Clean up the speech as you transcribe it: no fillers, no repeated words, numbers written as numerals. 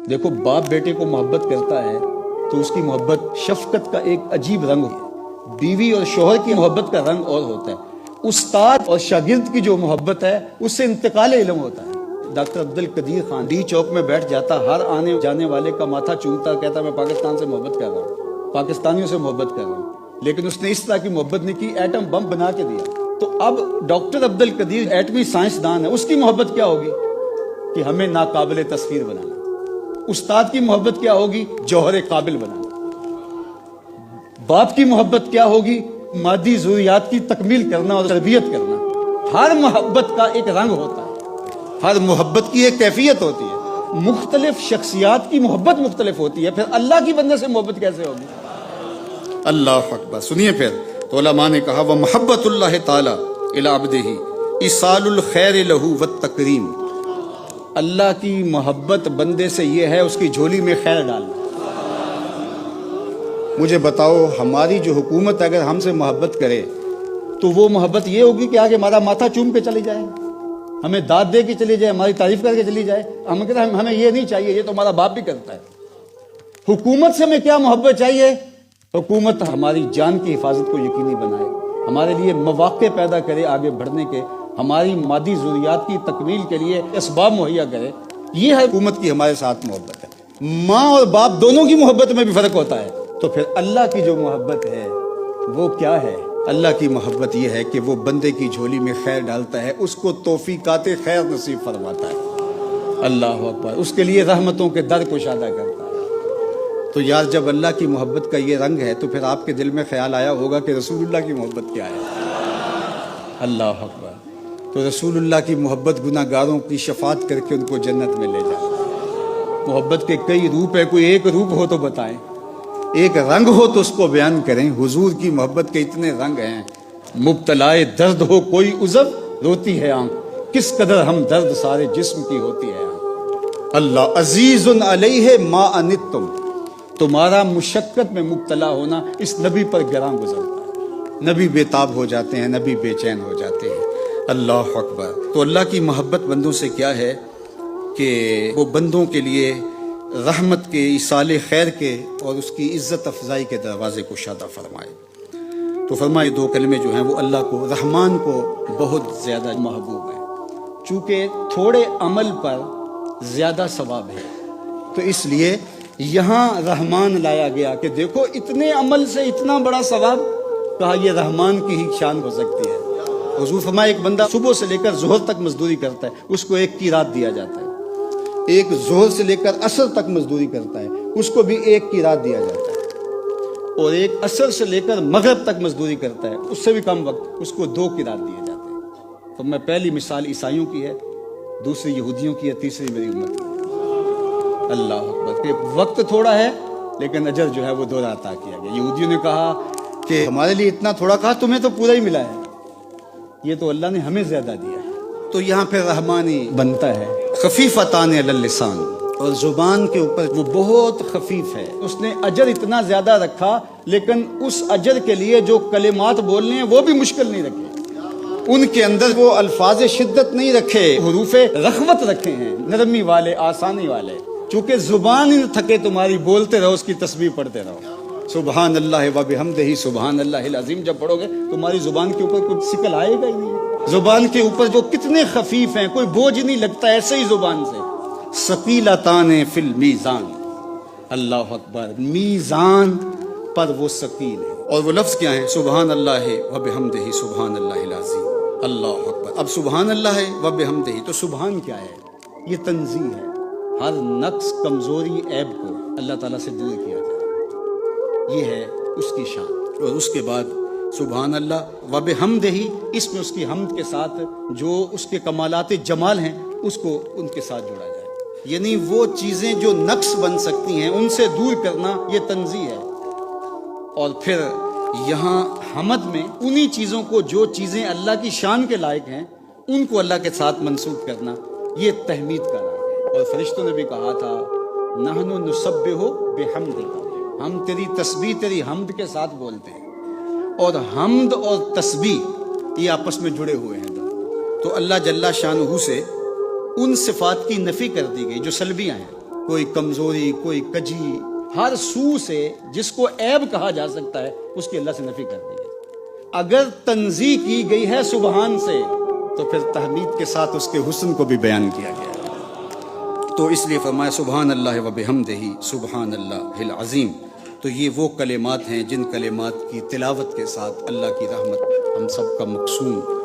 دیکھو باپ بیٹے کو محبت کرتا ہے تو اس کی محبت شفقت کا ایک عجیب رنگ ہے. بیوی اور شوہر کی محبت کا رنگ اور ہوتا ہے. استاد اور شاگرد کی جو محبت ہے اس سے انتقال علم ہوتا ہے. ڈاکٹر عبد القدیر خان ڈی چوک میں بیٹھ جاتا، ہر آنے جانے والے کا ماتھا چومتا، کہتا میں پاکستان سے محبت کر رہا ہوں، پاکستانیوں سے محبت کر رہا ہوں. لیکن اس نے اس طرح کی محبت نہیں کی، ایٹم بم بنا کے دیا. تو اب ڈاکٹر عبد القدیر ایٹمی سائنسدان ہے، اس کی محبت کیا ہوگی کہ ہمیں ناقابل تسخیر بنانا. استاد کی محبت کیا ہوگی؟ جوہر قابل بنانا. باپ کی محبت کیا ہوگی؟ مادی ضروریات کی تکمیل کرنا اور تربیت کرنا. ہر محبت کا ایک رنگ ہوتا ہے، ہر محبت کی ایک کیفیت ہوتی ہے. مختلف شخصیات کی محبت مختلف ہوتی ہے، پھر اللہ کی بندے سے محبت کیسے ہوگی؟ اللہ اکبر. سنیے پھر تو علماء نے کہا وہ محبت اللہ تعالی الی عبدہ ایصال الخیر لہ والتکریم. اللہ کی محبت بندے سے یہ ہے اس کی جھولی میں خیر ڈالنا. مجھے بتاؤ ہماری جو حکومت اگر ہم سے محبت کرے تو وہ محبت یہ ہوگی کہ آگے ہمارا ماتھا چوم کے چلی جائے، ہمیں داد دے کے چلی جائے، ہماری تعریف کر کے چلی جائے. ہم کہتے ہیں ہمیں یہ نہیں چاہیے، یہ تو ہمارا باپ بھی کرتا ہے. حکومت سے ہمیں کیا محبت چاہیے؟ حکومت ہماری جان کی حفاظت کو یقینی بنائے، ہمارے لیے مواقع پیدا کرے آگے بڑھنے کے، ہماری مادی ضروریات کی تکمیل کے لیے اسباب مہیا کرے. یہ ہے حکومت کی ہمارے ساتھ محبت ہے. ماں اور باپ دونوں کی محبت میں بھی فرق ہوتا ہے. تو پھر اللہ کی جو محبت ہے وہ کیا ہے؟ اللہ کی محبت یہ ہے کہ وہ بندے کی جھولی میں خیر ڈالتا ہے، اس کو توفیقات خیر نصیب فرماتا ہے. اللہ اکبر. اس کے لیے رحمتوں کے در کشادہ کرتا ہے. تو یار جب اللہ کی محبت کا یہ رنگ ہے تو پھر آپ کے دل میں خیال آیا ہوگا کہ رسول اللہ کی محبت کیا ہے. اللہ اکبر. تو رسول اللہ کی محبت گناہ گاروں کی شفاعت کر کے ان کو جنت میں لے جائے. محبت کے کئی روپ ہے، کوئی ایک روپ ہو تو بتائیں، ایک رنگ ہو تو اس کو بیان کریں. حضور کی محبت کے اتنے رنگ ہیں. مبتلائے درد ہو کوئی عضو روتی ہے آنکھ، کس قدر ہم درد سارے جسم کی ہوتی ہے آنکھ. اللہ عزیز علیہ ما عنتم. تمہارا مشقت میں مبتلا ہونا اس نبی پر گراں گزرتا ہے. نبی بے تاب ہو جاتے ہیں، نبی بے چین ہو جاتے ہیں. اللہ اکبر. تو اللہ کی محبت بندوں سے کیا ہے کہ وہ بندوں کے لیے رحمت کے، ایصال خیر کے اور اس کی عزت افزائی کے دروازے کو شادہ فرمائے. تو فرمائے دو کلمے جو ہیں وہ اللہ کو، رحمان کو بہت زیادہ محبوب ہیں، چونکہ تھوڑے عمل پر زیادہ ثواب ہے. تو اس لیے یہاں رحمان لایا گیا کہ دیکھو اتنے عمل سے اتنا بڑا ثواب، کہا یہ رحمان کی ہی شان ہو سکتی ہے. حضور فرمائے ایک بندہ صبح سے لے کر ظہر تک مزدوری کرتا ہے، اس کو ایک کی رات دیا جاتا ہے. ایک ظہر سے لے کر عصر تک مزدوری کرتا ہے، اس کو بھی ایک کی رات دیا جاتا ہے. اور ایک عصر سے لے کر مغرب تک مزدوری کرتا ہے، اس سے بھی کم وقت، اس کو 2 کی رات دیے جاتے ہیں. تو میں پہلی مثال عیسائیوں کی ہے، دوسری یہودیوں کی ہے، تیسری میری امت کی ہے. اللہ اکبر. کہ وقت تھوڑا ہے لیکن اجر جو ہے وہ 2 عطا کیا گیا. یہودیوں نے کہا کہ ہمارے لیے اتنا تھوڑا، کہا تمہیں تو پورا ہی ملا ہے، یہ تو اللہ نے ہمیں زیادہ دیا ہے. تو یہاں پہ رحمانی بنتا ہے. خفیفتان علی اللسان، اور زبان کے اوپر وہ بہت خفیف ہے. اس نے اجر اتنا زیادہ رکھا لیکن اس اجر کے لیے جو کلمات بولنے ہیں وہ بھی مشکل نہیں رکھے، ان کے اندر وہ الفاظ شدت نہیں رکھے، حروف رخوت رکھے ہیں، نرمی والے، آسانی والے. چونکہ زبان ہی تھکے تمہاری، بولتے رہو، اس کی تسبیح پڑھتے رہو. سبحان اللہ و بحمدہ سبحان اللہ العظیم جب پڑھو گے تمہاری زبان کے اوپر کوئی شکل آئے گا ہی نہیں. زبان کے اوپر جو کتنے خفیف ہیں، کوئی بوجھ نہیں لگتا ایسے ہی زبان سے. ثقیلتان فی المیزان. اللہ اکبر. میزان پر وہ ثقیل ہے. اور وہ لفظ کیا ہیں؟ سبحان اللہ و بحمدہ سبحان اللہ العظیم. اللہ اکبر. اب سبحان اللہ و بحمدہ، تو سبحان کیا ہے؟ یہ تنزیہ ہے. ہر نقص، کمزوری، عیب کو اللہ تعالیٰ سے دور کیا جائے، یہ ہے اس کی شان. اور اس کے بعد سبحان اللہ و بحمدہ، اس میں اس کی حمد کے ساتھ جو اس کے کمالات جمال ہیں اس کو ان کے ساتھ جوڑا جائے. یعنی وہ چیزیں جو نقص بن سکتی ہیں ان سے دور کرنا، یہ تنزیہ ہے. اور پھر یہاں حمد میں انہی چیزوں کو جو چیزیں اللہ کی شان کے لائق ہیں ان کو اللہ کے ساتھ منسوب کرنا، یہ تحمید کا نام ہے. اور فرشتوں نے بھی کہا تھا نحن نسبح بحمدک، ہم تیری تسبیح تیری حمد کے ساتھ بولتے ہیں. اور حمد اور تسبیح یہ آپس میں جڑے ہوئے ہیں. تو اللہ جل شانہ سے ان صفات کی نفی کر دی گئی جو سلبیاں ہیں. کوئی کمزوری، کوئی کجی، ہر سو سے جس کو عیب کہا جا سکتا ہے اس کی اللہ سے نفی کر دی ہے۔ اگر تنزیہ کی گئی ہے سبحان سے تو پھر تحمید کے ساتھ اس کے حسن کو بھی بیان کیا گیا ہے۔ تو اس لیے فرمایا سبحان اللہ و بحمدہ سبحان اللہ العظیم۔ تو یہ وہ کلمات ہیں جن کلمات کی تلاوت کے ساتھ اللہ کی رحمت ہم سب کا مقصود